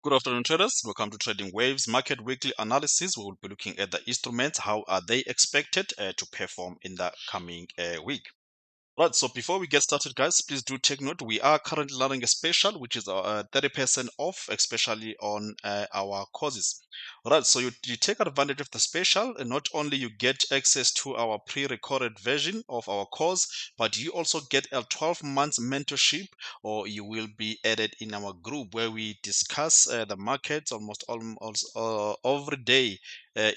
Good afternoon, traders. Welcome to Trading Waves Market Weekly Analysis. We will be looking at the instruments. How are they expected to perform in the coming week? Right, so before we get started, guys, please do take note. We are currently running a special, which is 30% off, especially on our courses. Right, so you take advantage of the special, and not only you get access to our pre-recorded version of our course, but you also get a 12 months mentorship, or you will be added in our group where we discuss the markets almost every day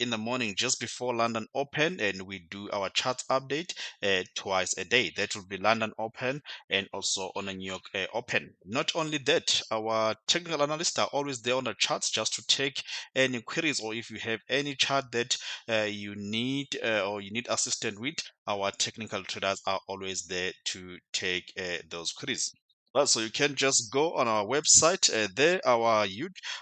in the morning just before London Open, and we do our charts update twice a day. That will be London Open and also on a New York Open. Not only that, our technical analysts are always there on the charts just to take any queries, or if you have any chart that you need or you need assistance with, our technical traders are always there to take those queries. Right, so you can just go on our website. There, our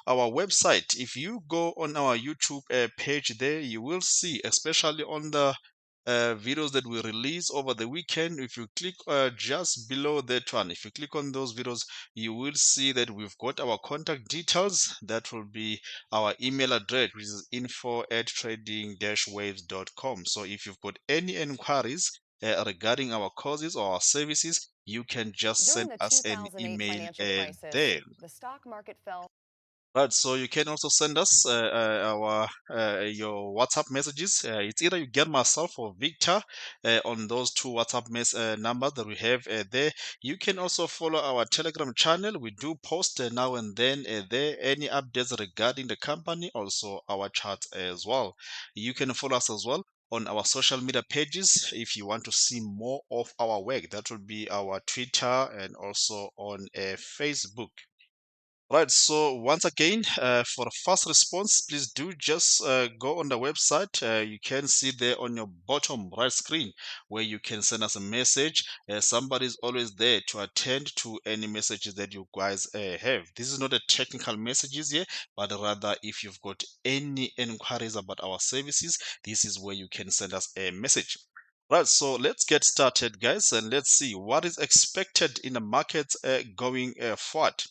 website. If you go on our YouTube page, there you will see, especially on the videos that we release over the weekend. If you click just below that one, if you click on those videos, you will see that we've got our contact details. That will be our email address, which is info@trading-waves.com. So if you've got any inquiries regarding our courses or our services, you can just During send the us an 2008 email financial crisis, there. the stock market fell. Right, so you can also send us your WhatsApp messages. It's either you get myself or Victor on those two WhatsApp numbers that we have there. You can also follow our Telegram channel. We do post now and then there any updates regarding the company, also our charts as well. You can follow us as well on our social media pages if you want to see more of our work. That will be our Twitter and also on Facebook. Right, so once again, for a fast response, please do just go on the website. You can see there on your bottom right screen where you can send us a message. Somebody is always there to attend to any messages that you guys have. This is not a technical messages here, but rather if you've got any inquiries about our services, this is where you can send us a message. Right, so let's get started, guys, and let's see what is expected in the markets going forward.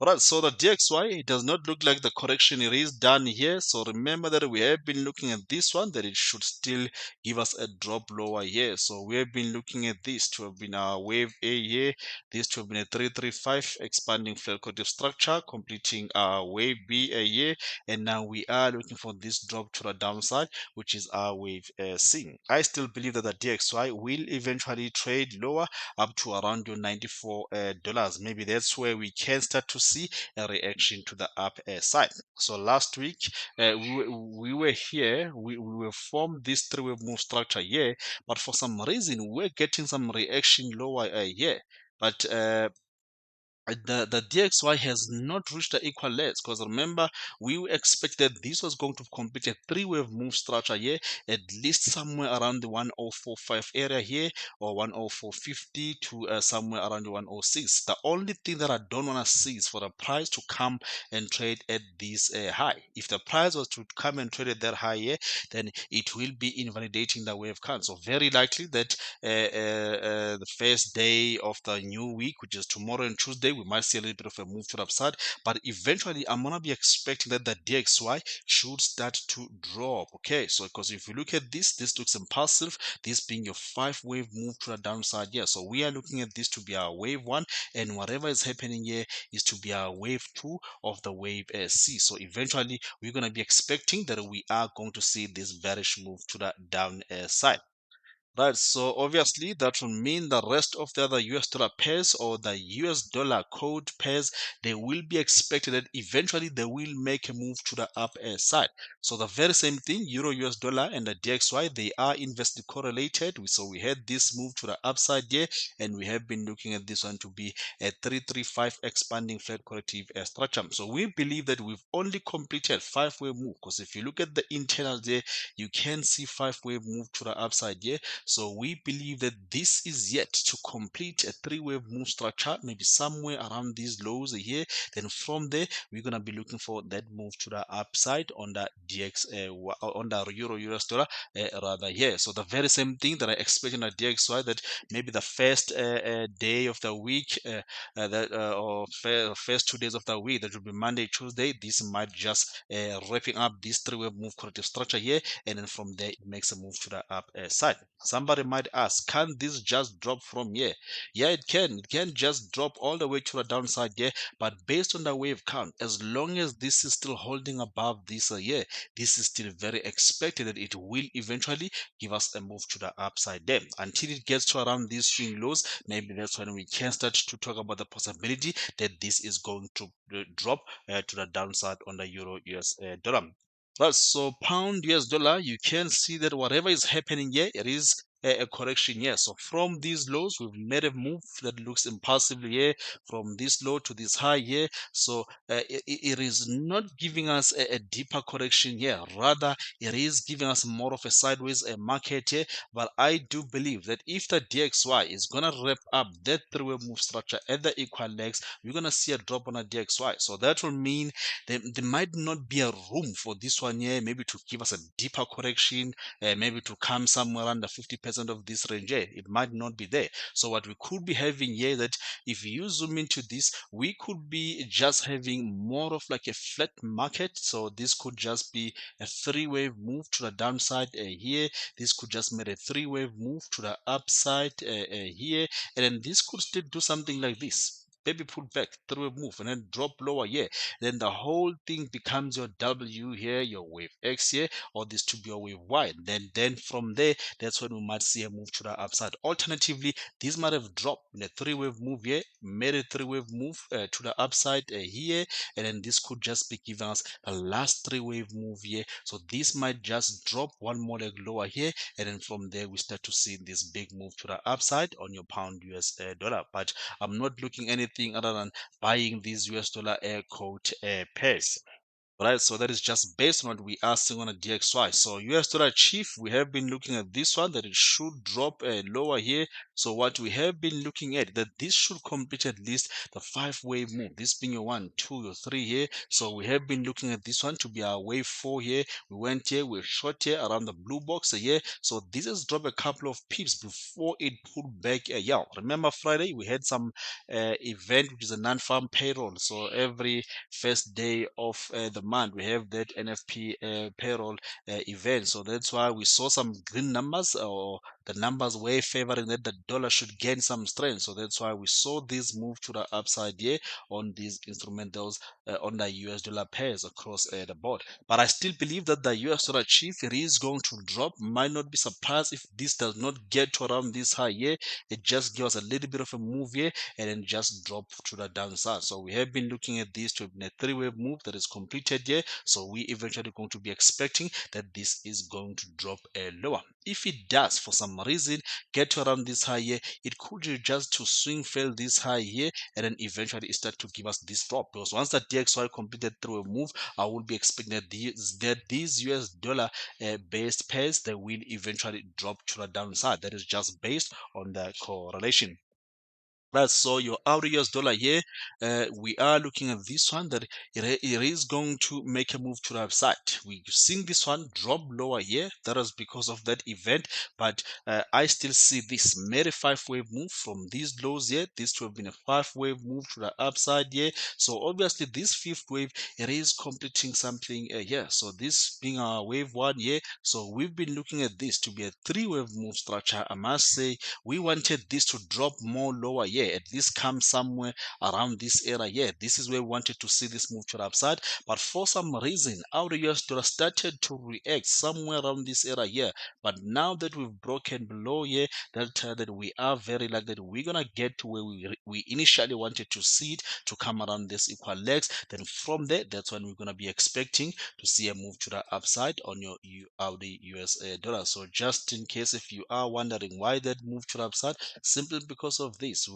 Alright, so the DXY, it does not look like the correction is done here. So remember that we have been looking at this one, that it should still give us a drop lower here. So we have been looking at this to have been our wave A here, this to have been a 335 expanding flat corrective structure, completing our wave B a year, and now we are looking for this drop to the downside, which is our wave C. I still believe that the DXY will eventually trade lower up to around your $94. Maybe that's where we can start to see a reaction to the up side. So last week we were here, we were formed this three-wave move structure here, but for some reason we're getting some reaction lower here. But the DXY has not reached the equal levels, because remember we expected this was going to complete a three-wave move structure here, at least somewhere around the 1045 area here, or 10450 to somewhere around the 106. The only thing that I don't want to see is for the price to come and trade at this high. If the price was to come and trade at that high here, then it will be invalidating the wave count. So very likely that the first day of the new week, which is tomorrow and Tuesday, we might see a little bit of a move to the upside, but eventually I'm gonna be expecting that the DXY should start to drop. Okay, so because if you look at this looks impulsive, this being your 5-wave move to the downside. Yeah, so we are looking at this to be our wave 1, and whatever is happening here is to be our wave 2 of the wave C. So eventually we're going to be expecting that we are going to see this bearish move to the down side. Right, so obviously that will mean the rest of the other US dollar pairs or the US dollar code pairs, they will be expected that eventually they will make a move to the up side. So the very same thing, Euro US dollar and the DXY, they are inversely correlated. So we had this move to the upside here, and we have been looking at this one to be a 335 expanding flat corrective structure. So we believe that we've only completed 5-wave move, because if you look at the internals there, you can see 5-wave move to the upside here. So we believe that this is yet to complete a three-wave move structure, maybe somewhere around these lows here. Then from there, we're gonna be looking for that move to the upside on the DX, on the Euro US dollar, rather here. So the very same thing that I expect in the DXY, that maybe the first day of the week, or first 2 days of the week, that will be Monday, Tuesday. This might just wrapping up this three-wave move corrective structure here, and then from there it makes a move to the upside. Somebody might ask, can this just drop from here? Yeah, it can. It can just drop all the way to the downside here, but based on the wave count, as long as this is still holding above this here, this is still very expected that it will eventually give us a move to the upside there. Until it gets to around these swing lows, maybe that's when we can start to talk about the possibility that this is going to drop to the downside on the Euro US dollar. Right, so pound US dollar, you can see that whatever is happening here, it is a correction here. So from these lows, we've made a move that looks impulsively here, from this low to this high here. So it is not giving us a deeper correction here. Rather, it is giving us more of a sideways market here. But I do believe that if the DXY is gonna wrap up that three-way move structure at the equal legs, we're gonna see a drop on a DXY. So that will mean there might not be a room for this one here, maybe to give us a deeper correction, maybe to come somewhere under 50% of this range here. It might not be there. So what we could be having here, that if you zoom into this, we could be just having more of like a flat market. So this could just be a three-wave move to the downside here. This could just make a three-wave move to the upside here, and then this could still do something like this. Maybe pull back, three-wave move, and then drop lower here. Then the whole thing becomes your W here, your wave X here, or this to be your wave Y. Then from there, that's when we might see a move to the upside. Alternatively, this might have dropped in a three-wave move here, made a three-wave move to the upside here, and then this could just be giving us the last three-wave move here. So this might just drop one more leg lower here, and then from there we start to see this big move to the upside on your pound US dollar. But I'm not looking anything other than buying these US dollar air quote pairs. Right, so that is just based on what we are seeing on a DXY. So US dollar chief, we have been looking at this one, that it should drop lower here. So what we have been looking at, that this should complete at least the five-wave move, this being your 1, 2, your 3 here. So we have been looking at this one to be our wave 4 here. We went here, we're short here around the blue box here. So this has dropped a couple of pips before it pulled back. Yeah, remember Friday we had some event, which is a non-farm payroll. So every first day of the month we have that NFP payroll event. So that's why we saw some green numbers, or the numbers were favoring that the dollar should gain some strength. So that's why we saw this move to the upside here on these instrumentals on the US dollar pairs across the board. But I still believe that the US dollar chief, it is going to drop. Might not be surprised if this does not get to around this high here. It just gives us a little bit of a move here, and then just drop to the downside. So we have been looking at this to have been a three-wave move that is completed here. So we eventually going to be expecting that this is going to drop lower. If it does for some reason get to around this high here, it could just to swing fail this high here, and then eventually start to give us this drop. Because once the DXY completed through a move, I will be expecting that these US dollar based pairs, they will eventually drop to the downside. That is just based on the correlation. Right, so your average US dollar here, we are looking at this one, that it is going to make a move to the upside. We've seen this one drop lower here. That was because of that event, but I still see this made a five-wave move from these lows here. This to have been a five-wave move to the upside here. So obviously this fifth wave, it is completing something here. So this being our wave one here. So we've been looking at this to be a three-wave move structure. I must say we wanted this to drop more lower here, at least come somewhere around this area here. This is where we wanted to see this move to the upside, but for some reason our US dollar started to react somewhere around this area here. But now that we've broken below here, that we are very likely that we're gonna get to where we initially wanted to see it, to come around this equal legs. Then from there, that's when we're gonna be expecting to see a move to the upside on your Audi US dollar. So just in case if you are wondering why that move to the upside, simply because of this,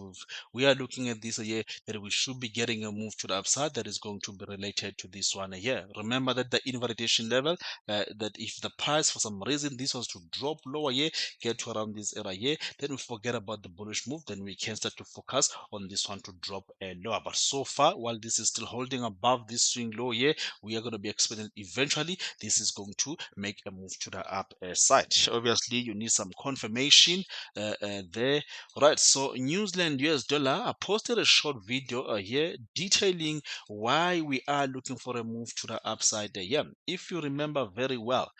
we are looking at this here, that we should be getting a move to the upside that is going to be related to this one here. Remember that the invalidation level, that if the price for some reason this was to drop lower here, get to around this area here, then we forget about the bullish move, then we can start to focus on this one to drop lower. But so far, while this is still holding above this swing low here, we are going to be expecting eventually this is going to make a move to the up side. Obviously, you need some confirmation there. Right, so New Zealand US dollar, I posted a short video here detailing why we are looking for a move to the upside here. If you remember very well,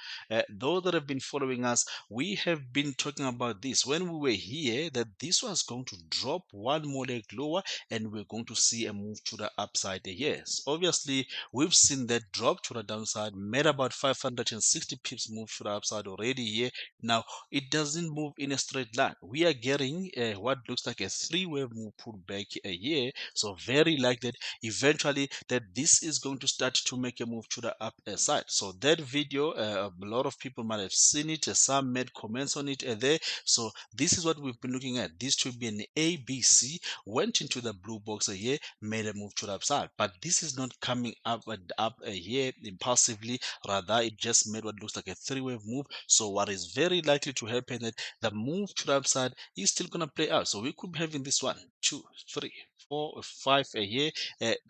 those that have been following us, we have been talking about this when we were here, that this was going to drop one more leg lower and we're going to see a move to the upside here. Yes, obviously, we've seen that drop to the downside, made about 560 pips move to the upside already here. Now, it doesn't move in a straight line. We are getting what looks like a three-wave move pulled back here. So very likely that eventually that this is going to start to make a move to the up side. So that video, a lot of people might have seen it. Some made comments on it there. So this is what we've been looking at. This should be an ABC, went into the blue box here, made a move to the upside. But this is not coming up and up here impulsively. Rather, it just made what looks like a three-wave move. So what is very likely to happen that the move to the upside is still going to play out. So we could be having this one, two, three, 4, 5 here.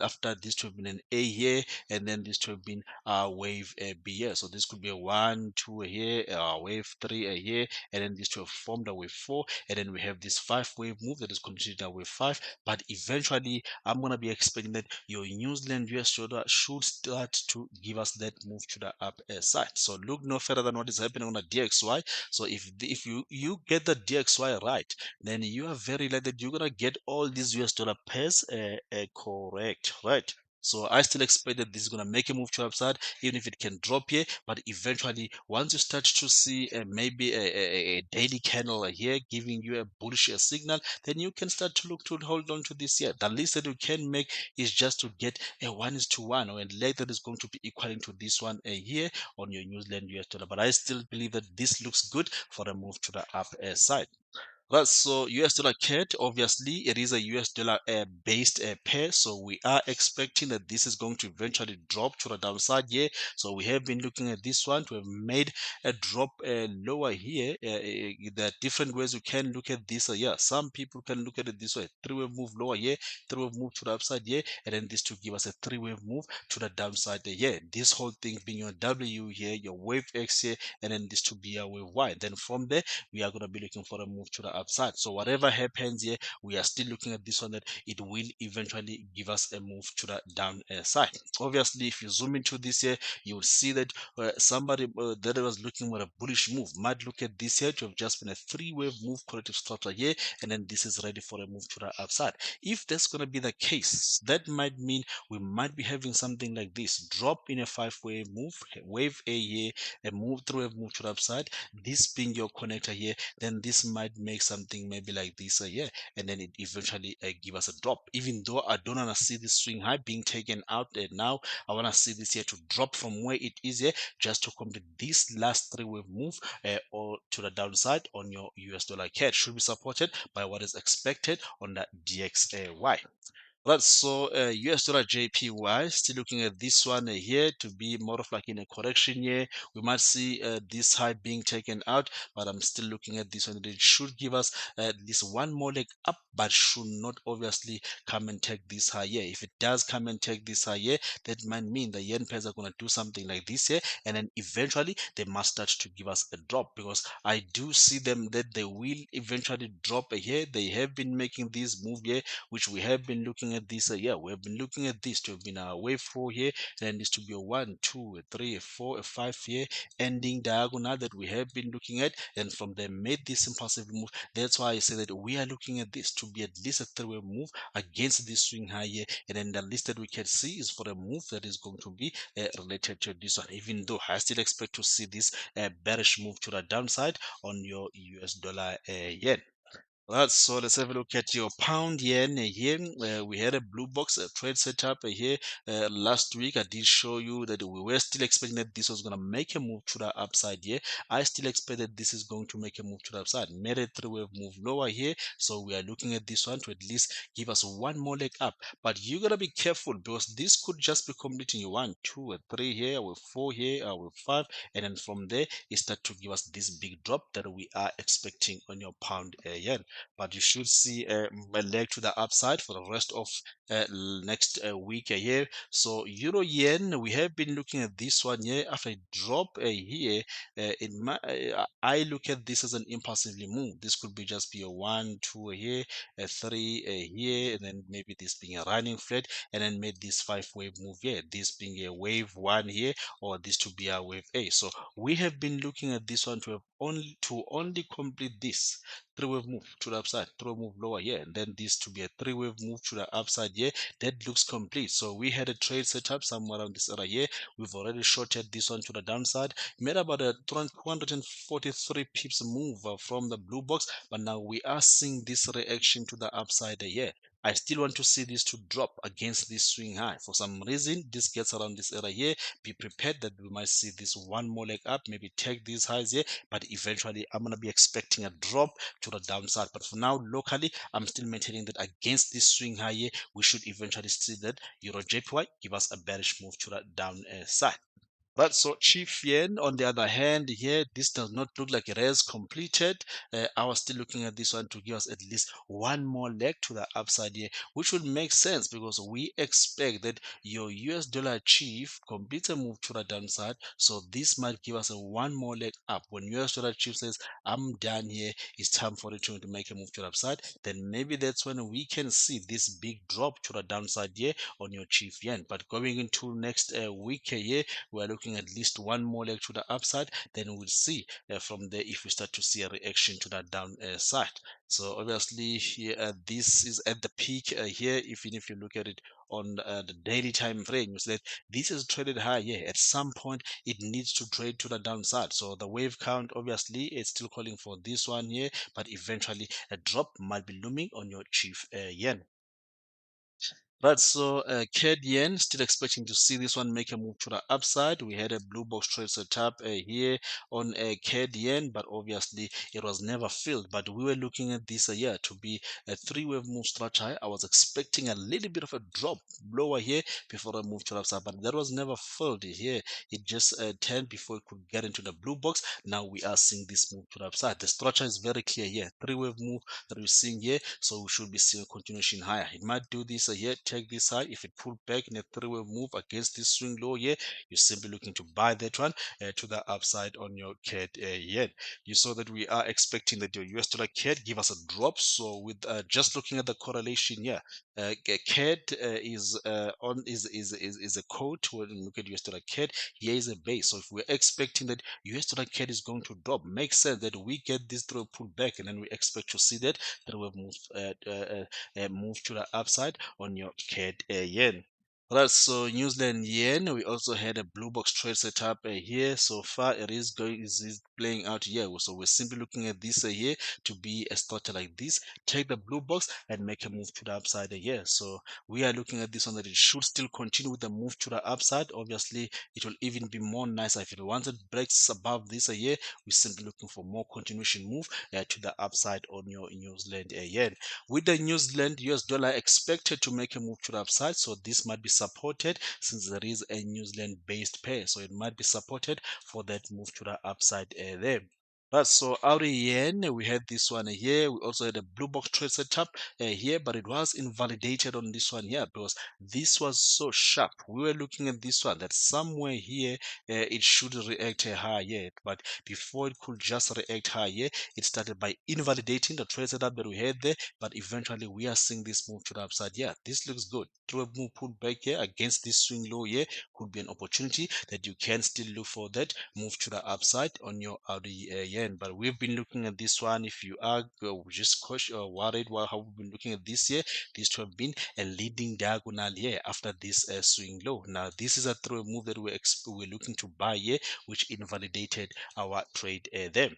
After this to have been an A here, and then this to have been wave B here. So this could be a 1, 2 here, wave 3 here, and then this to have formed a wave 4, and then we have this 5-wave move that is continued a wave 5. But eventually, I'm gonna be expecting that your New Zealand US dollar should start to give us that move to the up side. So look no further than what is happening on the DXY. So if you get the DXY right, then you are very likely that you're gonna get all these US dollar pairs correct, right? So I still expect that this is going to make a move to the upside, even if it can drop here. But eventually, once you start to see maybe a daily candle here giving you a bullish signal, then you can start to look to hold on to this here. The least that you can make is just to get a 1:1, or a leg that is going to be equaling to this one here on your New Zealand US dollar. But I still believe that this looks good for a move to the up side. Right, so US dollar CAD, obviously, it is a US dollar based pair, so we are expecting that this is going to eventually drop to the downside here. So we have been looking at this one to have made a drop lower here. There are different ways you can look at this. Yeah, some people can look at it this way: three-wave move lower here, three-wave move to the upside here, and then this to give us a three-wave move to the downside here. This whole thing being your W here, your wave X here, and then this to be a wave Y. Then from there, we are going to be looking for a move to the upside. So whatever happens here, we are still looking at this one, that it will eventually give us a move to the downside. Obviously, if you zoom into this here, you will see that somebody that was looking for a bullish move might look at this here to have just been a three-wave move corrective structure here, and then this is ready for a move to the upside. If that's going to be the case, that might mean we might be having something like this: drop in a 5-wave move, wave A here, a move through a move to the upside, this being your connector here, then this might make something maybe like this here, and then it eventually give us a drop. Even though I don't want to see this swing high being taken out now, I want to see this here to drop from where it is here, just to complete this last three-wave move or to the downside on your US dollar CAD. Should be supported by what is expected on the DXY. Right, so US dollar JPY, still looking at this one here to be more of like in a correction here. We might see this high being taken out, but I'm still looking at this one. It should give us this one more leg up, but should not obviously come and take this high here. If it does come and take this high here, that might mean the yen pairs are going to do something like this here, and then eventually they must start to give us a drop, because I do see them that they will eventually drop here. They have been making this move here, which we have been looking at this yeah, we have been looking at this to have been a wave 4 here, and this to be a 1, 2, a 3, a 4, a 5 here, ending diagonal that we have been looking at, and from there made this impulsive move. That's why I say that we are looking at this to be at least a three-way move against this swing high here, and then the least that we can see is for a move that is going to be related to this one, even though I still expect to see this bearish move to the downside on your US dollar yen. Right, so let's have a look at your pound yen here. We had a blue box trade setup here last week. I did show you that we were still expecting that this was going to make a move to the upside here. I still expect that this is going to make a move to the upside. Made a three-wave move lower here, so we are looking at this one to at least give us one more leg up. But you gotta be careful because this could just be completing your 1, 2, and 3 here, with 4 here, with 5, and then from there it start to give us this big drop that we are expecting on your pound yen. But you should see a leg to the upside for the rest of next week here. So euro yen, we have been looking at this one here. After a drop here, I look at this as an impulsively move. This could be just be a 1, 2 here, a 3 here, and then maybe this being a running flat, and then made this 5-wave move here. This being a wave 1 here, or this to be a wave A. So we have been looking at this one to have only complete this three-wave move to the upside, three-wave move lower here, and then this to be a three-wave move to the upside here. That looks complete. So we had a trade setup somewhere around this area here. We've already shorted this one to the downside, made about a 243 pips move from the blue box, but now we are seeing this reaction to the upside here. I still want to see this to drop against this swing high. For some reason, this gets around this area here. Be prepared that we might see this one more leg up, maybe take these highs here, but eventually I'm going to be expecting a drop to the downside. But for now, locally, I'm still maintaining that against this swing high here, we should eventually see that Euro JPY give us a bearish move to the downside. But so Chief Yen, on the other hand, here, this does not look like it has completed. I was still looking at this one to give us at least one more leg to the upside here, which would make sense because we expect that your US dollar chief completes a move to the downside. So this might give us a one more leg up. When US dollar chief says, I'm done here, it's time for it to make a move to the upside, then maybe that's when we can see this big drop to the downside here on your Chief Yen. But going into next week here, we are looking at least one more leg to the upside, then we'll see from there if we start to see a reaction to that down side. So obviously here, this is at the peak here. Even if you look at it on the daily time frame, you see that this is traded high here. At some point it needs to trade to the downside. So the wave count obviously is still calling for this one here, but eventually a drop might be looming on your Chief Yen. Right, so CAD yen, still expecting to see this one make a move to the upside. We had a blue box trade set up here on CAD yen, but obviously it was never filled. But we were looking at this year to be a three-wave move structure. I was expecting a little bit of a drop lower here before I move to the upside, but that was never filled here. It just turned before it could get into the blue box. Now we are seeing this move to the upside. The structure is very clear here. Three-wave move that we're seeing here, so we should be seeing a continuation higher. It might do this here, take this high. If it pulled back in a three-way move against this swing low here, you're simply looking to buy that one to the upside on your CAD yen. You saw that we are expecting that your US dollar CAD give us a drop. So with just looking at the correlation here, CAD is on is a quote. When you look at US dollar CAD, here is a base. So if we're expecting that US dollar CAD is going to drop, makes sense that we get this through pull back, and then we expect to see that will move to the upside on your CAD yen. Right, so New Zealand yen, we also had a blue box trade set up here. So far, it is playing out here. So we're simply looking at this here to be a structure like this. Take the blue box and make a move to the upside here. So we are looking at this one that it should still continue with the move to the upside. Obviously, it will even be more nicer if it once it breaks above this here. We're simply looking for more continuation move to the upside on your New Zealand yen. With the New Zealand US dollar expected to make a move to the upside, so this might be supported since there is a New Zealand based pair, so it might be supported for that move to the upside there. Right, so out of yen, we had this one here. We also had a blue box trade setup here, but it was invalidated on this one here because this was so sharp. We were looking at this one that somewhere here it should react higher, but before it could just react higher, it started by invalidating the trade setup that we had there. But eventually, we are seeing this move to the upside. Yeah, this looks good. Through a move pulled back here against this swing low here could be an opportunity that you can still look for that move to the upside on your Audi yen. But we've been looking at this one. If you are just cautious or worried about how we've been looking at this here, this to have been a leading diagonal here after this swing low. Now, this is a through move that we're looking to buy here, which invalidated our trade there.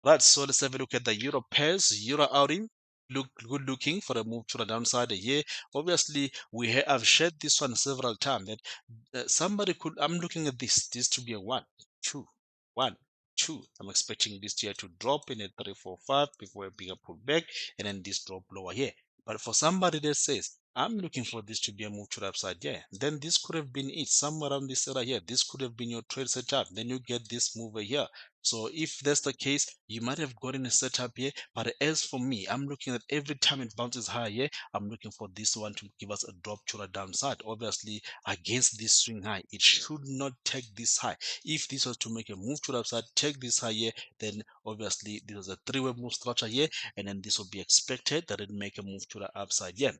Right, so let's have a look at the euro pairs, euro outing. good looking for a move to the downside here. Obviously, I've shared this one several times that somebody could. I'm looking at this to be a two, one, two. I'm expecting this here to drop in a 3, 4, 5 before a bigger pullback, and then this drop lower here. But for somebody that says, I'm looking for this to be a move to the upside, yeah, then this could have been it somewhere around this area here. This could have been your trade setup. Then you get this move here. So if that's the case, you might have gotten a setup here. But as for me, I'm looking at every time it bounces higher here, I'm looking for this one to give us a drop to the downside. Obviously, against this swing high, it should not take this high. If this was to make a move to the upside, take this high here, then obviously this is a three-way move structure here, and then this will be expected that it make a move to the upside. Yeah,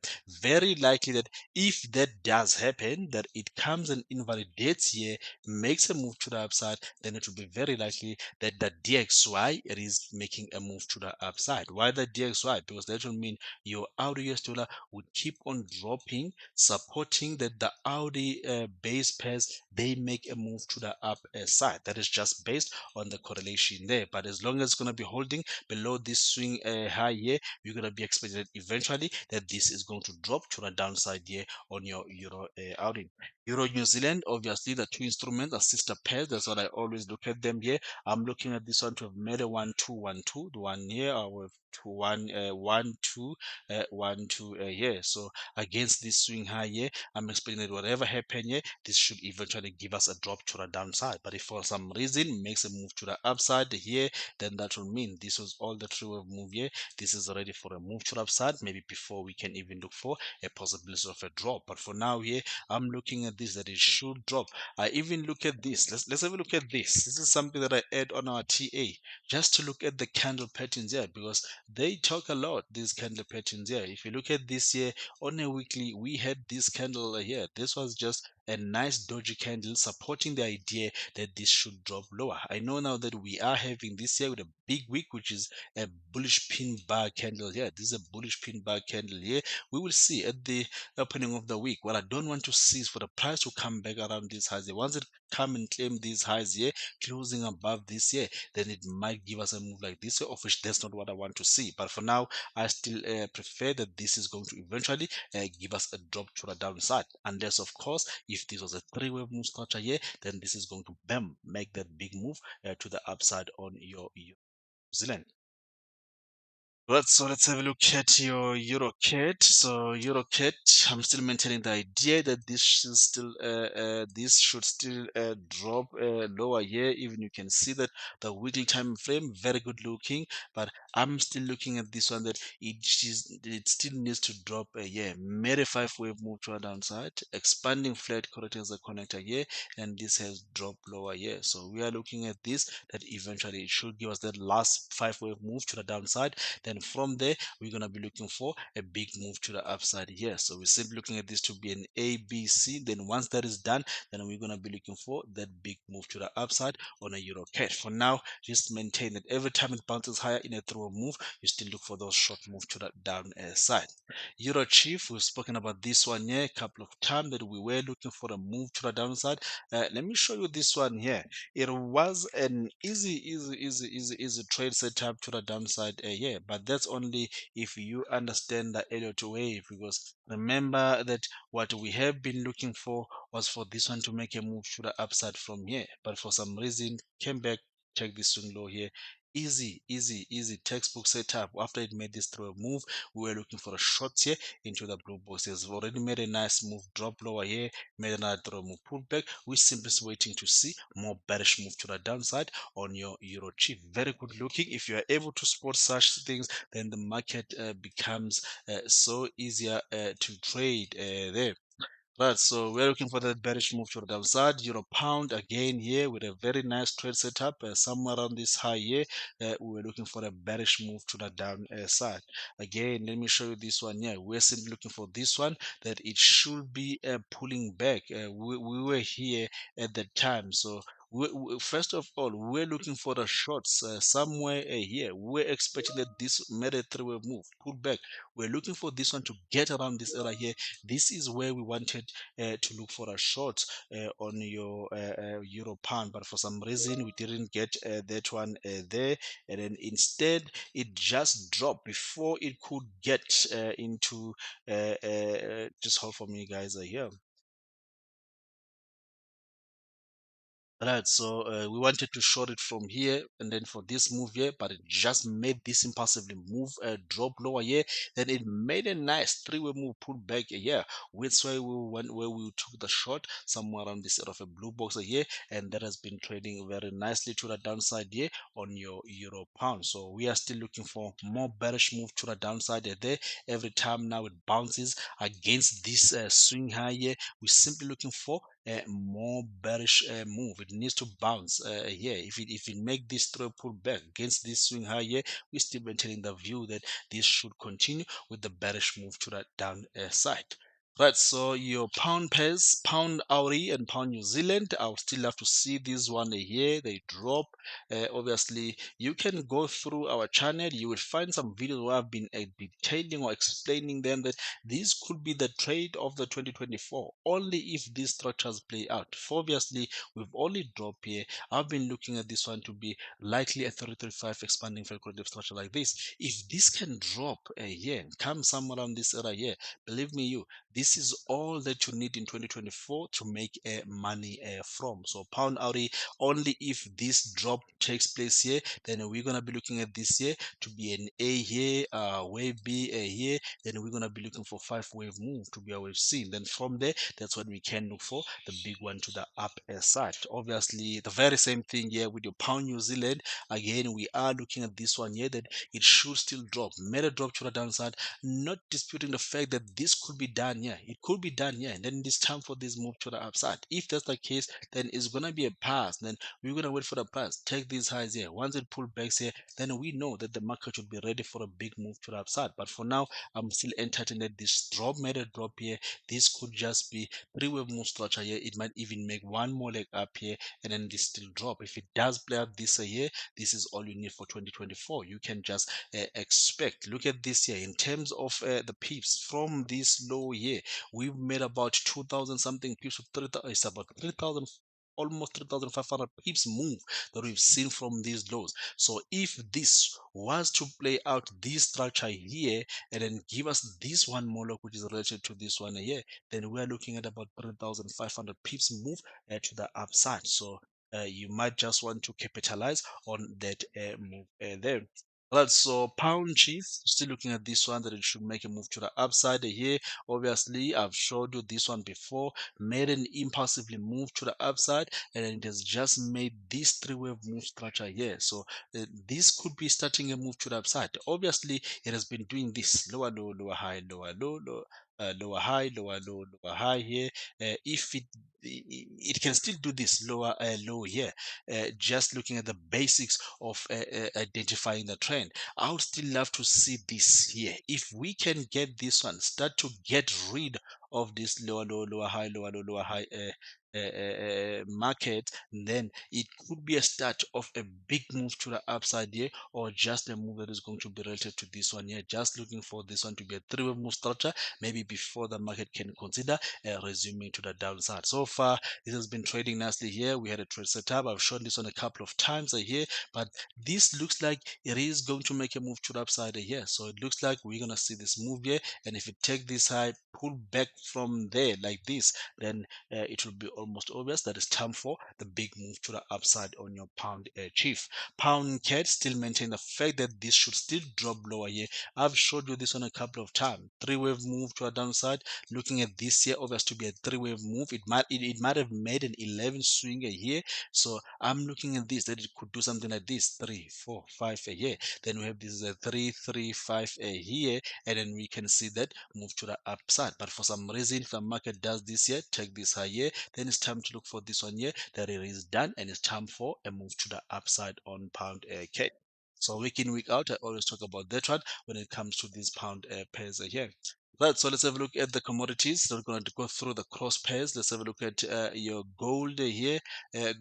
very likely that if that does happen, that it comes and invalidates here, makes a move to the upside, then it will be very likely that the DXY it is making a move to the upside. Why the DXY? Because that will mean your Audi US dollar would keep on dropping, supporting that the Audi base pairs they make a move to the upside. That is just based on the correlation there. But as long as it's going to be holding below this swing high here, you're going to be expecting that eventually that this is going to drop to the downside here on your Euro Audi. Euro New Zealand, obviously the two instruments are sister pairs. That's what I always look at them here. I'm looking at this one to have made a 1-2-1-2. The one here, I will to 1-1-2 1-2 here. So against this swing high here, I'm expecting that whatever happen here, this should eventually give us a drop to the downside. But if for some reason makes a move to the upside here, then that will mean this was all the true wave move here. This is ready for a move to the upside, maybe before we can even look for a possibility of a drop. But for now here, I'm looking at this that it should drop. I even look at this. Let's have a look at this. This is something that I add on our TA just to look at the candle patterns here, because they talk a lot, these candle patterns here. If you look at this here on a weekly, we had this candle here. This was just a nice doji candle supporting the idea that this should drop lower. I know now that we are having this here with a big wick, which is a bullish pin bar candle here. This is a bullish pin bar candle here. We will see at the opening of the week. What I don't want to see is for the price to come back around these highs here. Once it come and claim these highs here, closing above this here, then it might give us a move like this, of which that's not what I want to see. But for now, I still prefer that this is going to eventually give us a drop to the downside, unless of course if this was a three-way move structure here, then this is going to bam make that big move to the upside on your New Zealand. Right, so let's have a look at your EuroCat. So EuroCat, I'm still maintaining the idea that this should still drop lower here. Even you can see that the weekly time frame very good looking, but I'm still looking at this one that it still needs to drop a year. Made a 5-wave move to a downside, expanding flat correcting as a connector here, and this has dropped lower here. So we are looking at this that eventually it should give us that last 5-wave move to the downside. Then from there, we're going to be looking for a big move to the upside here. So we're simply looking at this to be an ABC. Then once that is done, then we're going to be looking for that big move to the upside on a Euro CAD. For now, just maintain that every time it bounces higher in a throw move, you still look for those short move to the down side. Euro Chief, we've spoken about this one here a couple of times that we were looking for a move to the downside. Let me show you this one here. It was an easy trade setup to the downside here, but that's only if you understand the Elliott wave, because remember that what we have been looking for was for this one to make a move to the upside from here, but for some reason came back, check this swing low here. Easy textbook setup. After it made this through a move, we were looking for a short here into the blue boxes. We've already made a nice move, drop lower here, made another throw move, pull back. We're simply waiting to see more bearish move to the downside on your Euro Chief. Very good looking. If you are able to spot such things, then the market becomes so easier to trade there. Right, so we're looking for that bearish move to the downside. Euro pound again here with a very nice trade setup somewhere around this high here. We're looking for a bearish move to the down side. Again, let me show you this one here. We're simply looking for this one that it should be pulling back. We were here at the time, so First of all, we're looking for the shorts somewhere here. We're expecting that this made a three-way move, pull back. We're looking for this one to get around this area here. This is where we wanted to look for a short on your euro pound, but for some reason we didn't get that one there, and then instead it just dropped before it could get into just hold for me guys here. Right, so we wanted to short it from here and then for this move here, but it just made this impulsively move, drop lower here. Then it made a nice three-way move, pull back here, which way we went, where we took the short somewhere around this sort of a blue box here, and that has been trading very nicely to the downside here on your euro pound. So we are still looking for more bearish move to the downside there. Every time now it bounces against this swing high here, we're simply looking for a more bearish move. It needs to bounce here. If it make this throw pull back against this swing high here, we're still maintaining the view that this should continue with the bearish move to that down side. Right, so your pound pairs, pound Auri and pound New Zealand, I'll still have to see this one here. They drop. Obviously, you can go through our channel. You will find some videos where I've been detailing or explaining them that this could be the trade of the 2024 only if these structures play out. For obviously, we've only dropped here. I've been looking at this one to be likely a 3035 expanding fair corrective structure like this. If this can drop here, come somewhere around this area here, believe me, this is all that you need in 2024 to make money from. So pound Audi, only if this drop takes place here, then we're gonna be looking at this here to be an A here, wave B here, then we're gonna be looking for 5-wave move to be our wave C. Then from there, that's when we can look for the big one to the up side. Obviously, the very same thing here with your pound New Zealand. Again, we are looking at this one here that it should still drop. Made a drop to the downside, not disputing the fact that this could be done here. It could be done here, and then it's time for this move to the upside. If that's the case, then it's gonna be a pass. Then we're gonna wait for the price, take these highs here. Once it pull back here, then we know that the market should be ready for a big move to the upside. But for now, I'm still entertaining that this drop made a drop here. This could just be three-wave move structure here. It might even make one more leg up here and then this still drop. If it does play out this year, this is all you need for 2024. You can just expect. Look at this here in terms of the pips from this low here. We've made about 2,000 something pips to 3,000. It's about 3,000, almost 3,500 pips move that we've seen from these lows. So if this was to play out this structure here and then give us this one more look which is related to this one here, then we're looking at about 3,500 pips move to the upside. So you might just want to capitalize on that move there. Right, so pound chief, still looking at this one that it should make a move to the upside here. Obviously, I've showed you this one before, made an impulsively move to the upside, and it has just made this three-wave move structure here. So this could be starting a move to the upside. Obviously, it has been doing this lower low, lower high, lower low, lower high, lower low, lower high here. If it can still do this lower low here. Just looking at the basics of identifying the trend, I would still love to see this here. If we can get this one, start to get rid of this lower low, lower high, lower low, lower high market, then it could be a start of a big move to the upside here, or just a move that is going to be related to this one here. Just looking for this one to be a three-wave move structure, maybe before the market can consider resuming to the downside. So far, this has been trading nicely here. We had a trade setup. I've shown this on a couple of times here, but this looks like it is going to make a move to the upside here. So it looks like we're gonna see this move here, and if it take this high, pull back from there like this, then it will be almost obvious that it's time for the big move to the upside on your pound chief. Pound cat still maintain the fact that this should still drop lower here. I've showed you this on a couple of times. Three-wave move to a downside. Looking at this here, obvious to be a three-wave move. It might have made an 11 swinger here. So I'm looking at this that it could do something like this: 3, 4, 5 here. Then we have this is a 3, 3, 5 here, and then we can see that move to the upside. But for some reason, if the market does this here, take this high here, then it's time to look for this one here that it is done, and it's time for a move to the upside on pound K. So week in, week out, I always talk about that one when it comes to these pound pairs here. Right, so let's have a look at the commodities. So we're going to go through the cross pairs. Let's have a look at your gold here.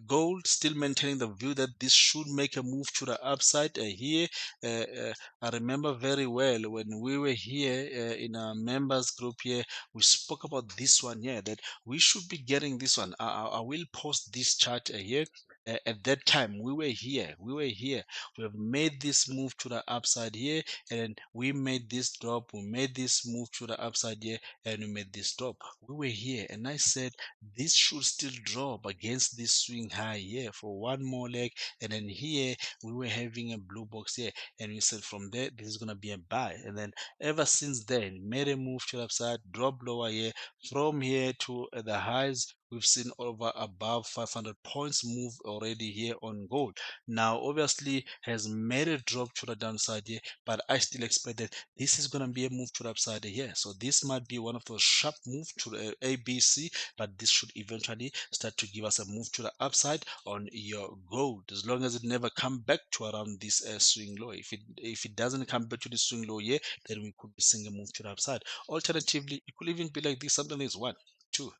Gold still maintaining the view that this should make a move to the upside here. I remember very well when we were here in our members group here, we spoke about this one here, that we should be getting this one. I will post this chart here. At that time, we were here. We were here. We have made this move to the upside here, and we made this drop. We made this move to the upside here, and we made this drop. We were here, and I said this should still drop against this swing high here for one more leg, and then here we were having a blue box here, and we said from there this is gonna be a buy, and then ever since then made a move to the upside, drop lower here. From here to the highs, we've seen over above 500 points move already here on gold. Now obviously has made a drop to the downside here, but I still expect that this is going to be a move to the upside here. So this might be one of those sharp moves to the ABC, but this should eventually start to give us a move to the upside on your gold, as long as it never come back to around this swing low. If it doesn't come back to the swing low here, then we could be seeing a move to the upside. Alternatively, it could even be like this, something is one, two,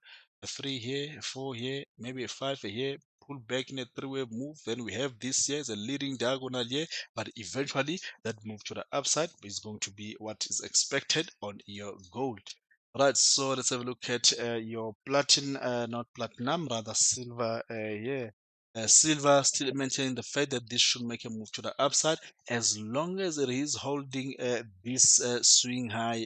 a three here, a four here, maybe a five here, pull back in a three-way move. Then we have this here as a leading diagonal here, but eventually that move to the upside is going to be what is expected on your gold. Right, so let's have a look at your platinum, not platinum, rather silver here. Silver still maintaining the fact that this should make a move to the upside as long as it is holding this swing high,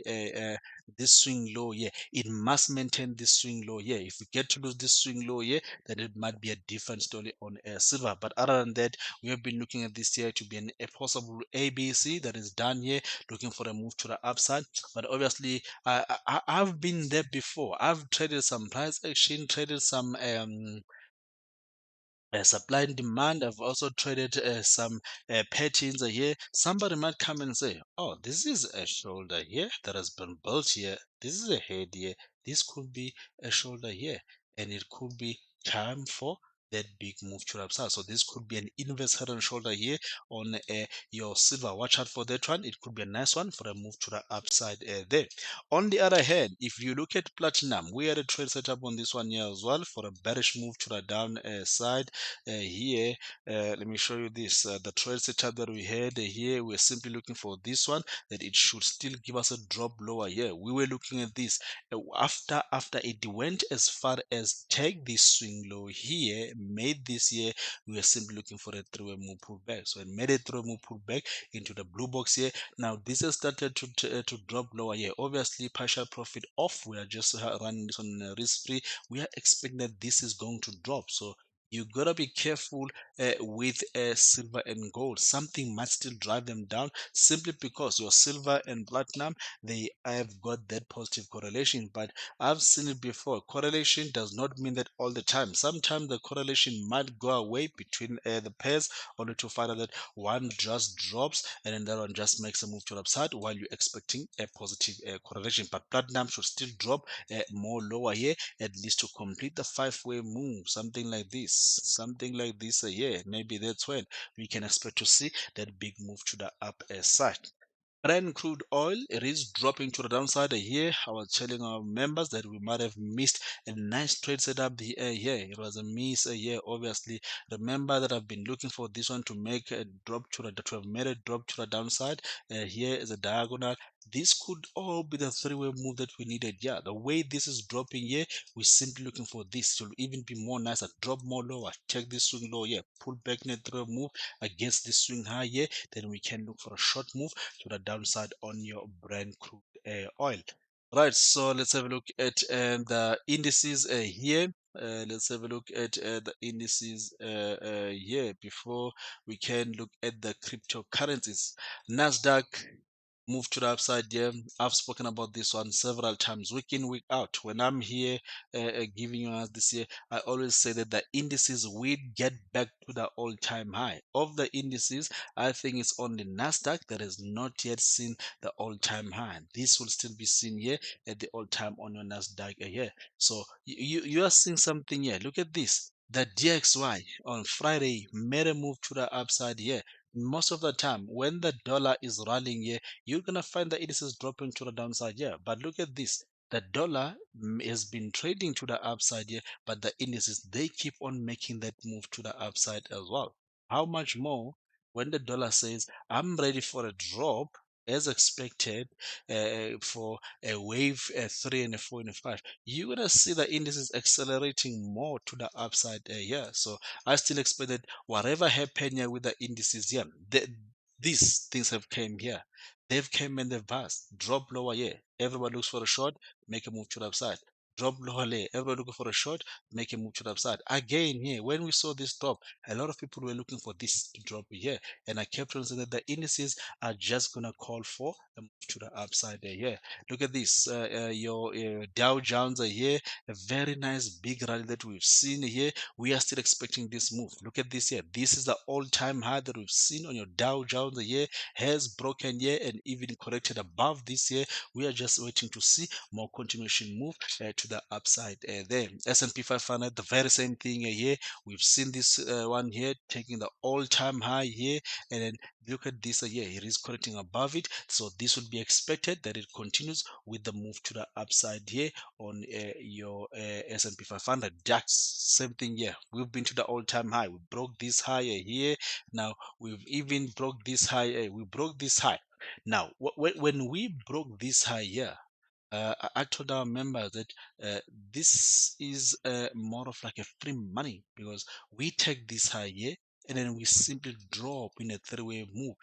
this swing low here. It must maintain this swing low here. If we get to lose this swing low here, then it might be a different story on silver. But other than that, we have been looking at this here to be a possible ABC that is done here, looking for a move to the upside. But obviously, I've been there before. I've traded some price action, traded some supply and demand. I've also traded some patterns here. Somebody might come and say, "Oh, this is a shoulder here that has been built here. This is a head here. This could be a shoulder here, and it could be time for." That big move to the upside. So this could be an inverse head and shoulder here on your silver. Watch out for that one. It could be a nice one for a move to the upside there. On the other hand, if you look at platinum, we had a trade setup on this one here as well for a bearish move to the down side here. Let me show you this. The trade setup that we had here, we're simply looking for this one, that it should still give us a drop lower here. We were looking at this after it went as far as take this swing low here, made this here. We were simply looking for a three-way move pullback. So it made a three-way move pullback into the blue box here. Now this has started to drop lower here. Obviously partial profit off. We are just running this on risk free. We are expecting that this is going to drop. So you gotta be careful with silver and gold. Something might still drive them down simply because your silver and platinum, they have got that positive correlation. But I've seen it before. Correlation does not mean that all the time. Sometimes the correlation might go away between the pairs, only to find out that one just drops and then that one just makes a move to the upside while you're expecting a positive correlation. But platinum should still drop more lower here, at least to complete the five-way move, something like this here. Maybe that's when we can expect to see that big move to the up side. Brent crude oil, it is dropping to the downside here. I was telling our members that we might have missed a nice trade setup here. It was a miss here, obviously. Remember that I've been looking for this one to make a drop to have made a drop to the downside. Here is a diagonal. This could all be the three-way move that we needed. Yeah, the way this is dropping here, we're simply looking for this to even be more nicer, drop more lower, take this swing low here, pull back in a three-way move against this swing high here. Then we can look for a short move to the downside on your Brent crude oil. Right, so let's have a look at the indices here. Let's have a look at the indices here before we can look at the cryptocurrencies. NASDAQ move to the upside here. I've spoken about this one several times, week in, week out. When I'm here giving you us this year, I always say that the indices will get back to the all-time high. Of the indices, I think it's only NASDAQ that has not yet seen the all-time high. This will still be seen here at the all-time on your NASDAQ here. So you are seeing something here. Look at this. The DXY on Friday made a move to the upside here. most of the time when the dollar is rallying here, you're gonna find the indices dropping to the downside here. But look at this. The dollar has been trading to the upside here, but the indices they keep on making that move to the upside as well. How much more when the dollar says, I'm ready for a drop as expected for a wave 3 and a 4 and a 5, you're gonna see the indices accelerating more to the upside here. So I still expect that whatever happened here with the indices here, these things have came here. They've came and they've passed. Drop lower here. Everybody looks for a short, make a move to the upside. Drop lower here. Everybody looking for a short, make a move to the upside. Again here, when we saw this drop, a lot of people were looking for this to drop here. And I kept on saying that the indices are just gonna call for a move to the upside there. Yeah. Look at this. Your Dow Jones are here. A very nice big rally that we've seen here. We are still expecting this move. Look at this here. This is the all-time high that we've seen on your Dow Jones here, has broken here and even corrected above this here. We are just waiting to see more continuation move to the upside there. S&P 500, the very same thing here. We've seen this one here taking the all-time high here, and then look at this here. It is correcting above it, so this would be expected that it continues with the move to the upside here on your S&P 500. DAX, same thing here. We've been to the all-time high. We broke this high here. Now we've even broke this high. We broke this high. Now when we broke this high here, I told our members that this is more of like a free money because we take this high here and then we simply drop in a three-way move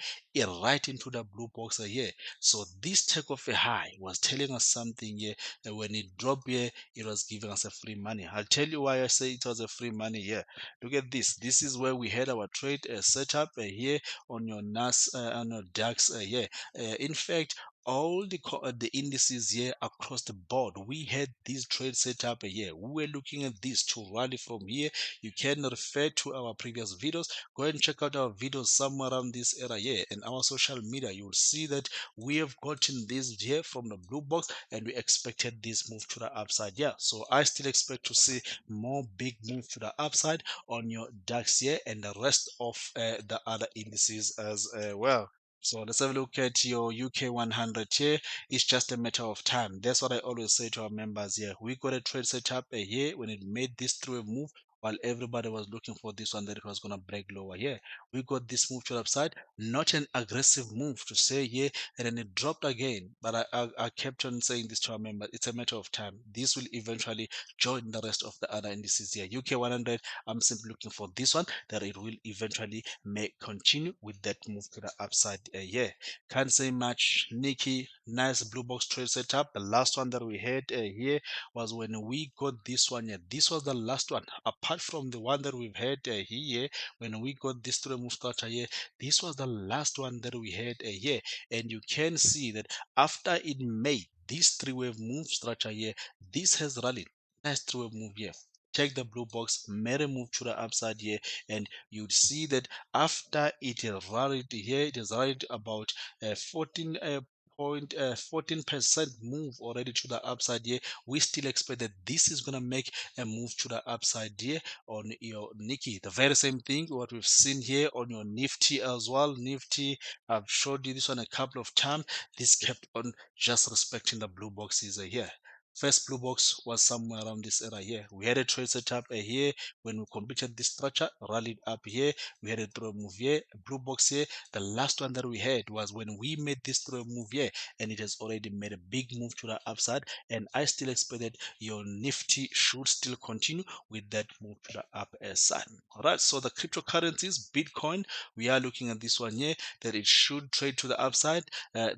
right into the blue box here. So this take off a high was telling us something here. And when it dropped here, it was giving us a free money. I'll tell you why I say it was a free money here. Look at this. This is where we had our trade set up here on your on your DAX here. In fact, all the indices here across the board, we had these trades set up here. We were looking at this to rally from here. You can refer to our previous videos. Go and check out our videos somewhere around this area here and our social media. You will see that we have gotten this here from the blue box and we expected this move to the upside. Yeah, so I still expect to see more big move to the upside on your DAX here and the rest of the other indices as well. So let's have a look at your UK 100 here. It's just a matter of time. That's what I always say to our members here. We got a trade set up here when it made this through a move while everybody was looking for this one that it was going to break lower here. We got this move to the upside, not an aggressive move to say here, and then it dropped again. But I kept on saying this to our members. It's a matter of time. This will eventually join the rest of the other indices here. UK 100, I'm simply looking for this one that it will eventually may continue with that move to the upside yeah. Can't say much. Nikkei, nice blue box trade setup. The last one that we had here was when we got this one here. This was the last one apart from the one that we've had here when we got this three move structure here. This was the last one that we had here, and you can see that after it made this three-wave move structure here, this has rallied. Nice three-wave move here. Check the blue box, made a move to the upside here, and you'd see that after it rallied here, it has rallied about 14% move already to the upside here. We still expect that this is going to make a move to the upside here on your Nikkei. The very same thing what we've seen here on your Nifty as well. Nifty, I've showed you this one a couple of times. This kept on just respecting the blue boxes here. First blue box was somewhere around this area here. We had a trade set up here when we completed this structure, rallied up here. We had a throw move here, a blue box here. The last one that we had was when we made this throw move here, and it has already made a big move to the upside. And I still expect that your Nifty should still continue with that move to the upside. All right, so the cryptocurrencies, Bitcoin, we are looking at this one here that it should trade to the upside.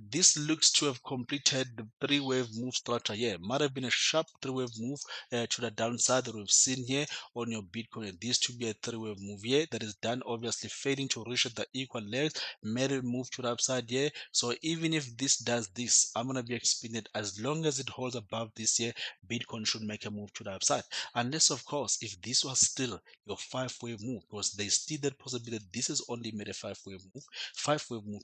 This looks to have completed the three-wave move structure here. Might have been a sharp three-wave move to the downside that we've seen here on your Bitcoin. And this to be a three-wave move here that is done, obviously failing to reach the equal legs, made a move to the upside here. So even if this does this, I'm gonna be expecting that as long as it holds above this here, Bitcoin should make a move to the upside. Unless, of course, if this was still your five-wave move, because there's still that possibility that this is only made a five-wave move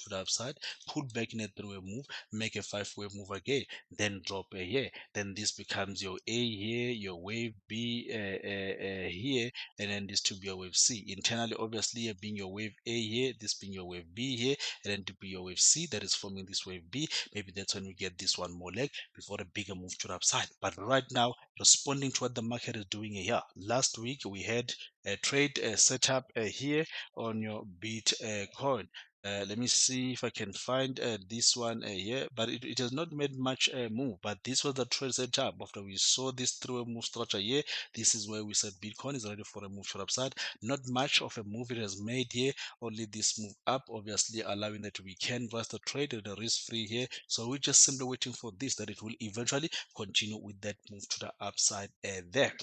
to the upside, pull back in a three-wave move, make a five-wave move again, then drop a here. Then then this becomes your A here, your wave B here, and then this to be your wave C. Internally, obviously, being your wave A here, this being your wave B here, and then to be your wave C that is forming this wave B. Maybe that's when we get this one more leg before a bigger move to the upside. But right now, responding to what the market is doing here. Last week we had a trade setup here on your Bitcoin. Let me see if I can find this one here, but it has not made much move. But this was the trade setup after we saw this through a move structure here. This is where we said Bitcoin is ready for a move to the upside. Not much of a move it has made here, only this move up, obviously allowing that we can rest the trade at the risk free here. So we're just simply waiting for this, that it will eventually continue with that move to the upside there.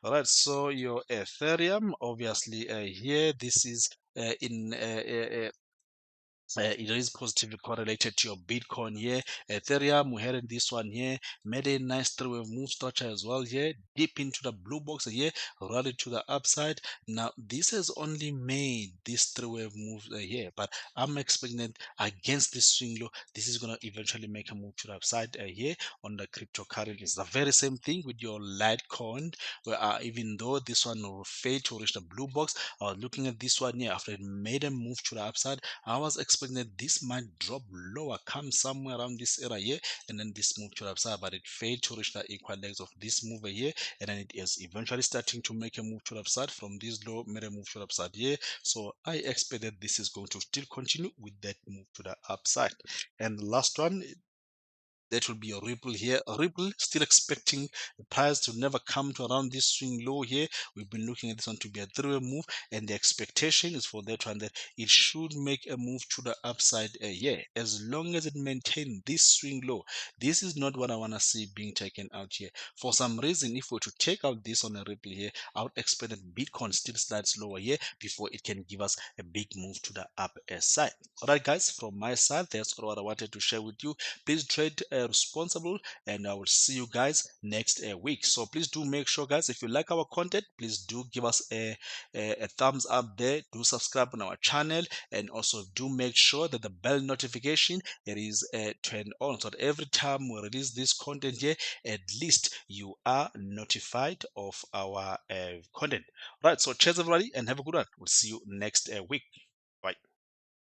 All right, so your Ethereum, obviously here, this is in it is positively correlated to your Bitcoin here. Ethereum, we had this one here, made a nice three-wave move structure as well here, deep into the blue box here, rallied to the upside. Now, this has only made this three-wave move here, but I'm expecting that against this swing low, this is going to eventually make a move to the upside here on the cryptocurrency. It's the very same thing with your Litecoin, where even though this one will fail to reach the blue box, I was looking at this one here after it made a move to the upside. I was expecting that this might drop lower, come somewhere around this area here, and then this move to the upside, but it failed to reach the equal legs of this move here, and then it is eventually starting to make a move to the upside from this low, made a move to the upside here. So I expect that this is going to still continue with that move to the upside. And the last one, that will be a ripple here. A ripple, still expecting the price to never come to around this swing low here. We've been looking at this one to be a three-way move, and the expectation is for that one that it should make a move to the upside here, as long as it maintains this swing low. This is not what I want to see being taken out here. For some reason, if we were to take out this on a ripple here, I would expect that Bitcoin still slides lower here before it can give us a big move to the upper side. All right, guys, from my side, that's all what I wanted to share with you. Please trade responsible, and I will see you guys next week. So please do make sure, guys, if you like our content, please do give us a thumbs up there. Do subscribe on our channel, and also do make sure that the bell notification it is turned on, so that every time we release this content here, at least you are notified of our content. Right, so cheers everybody, and have a good one. We'll see you next week.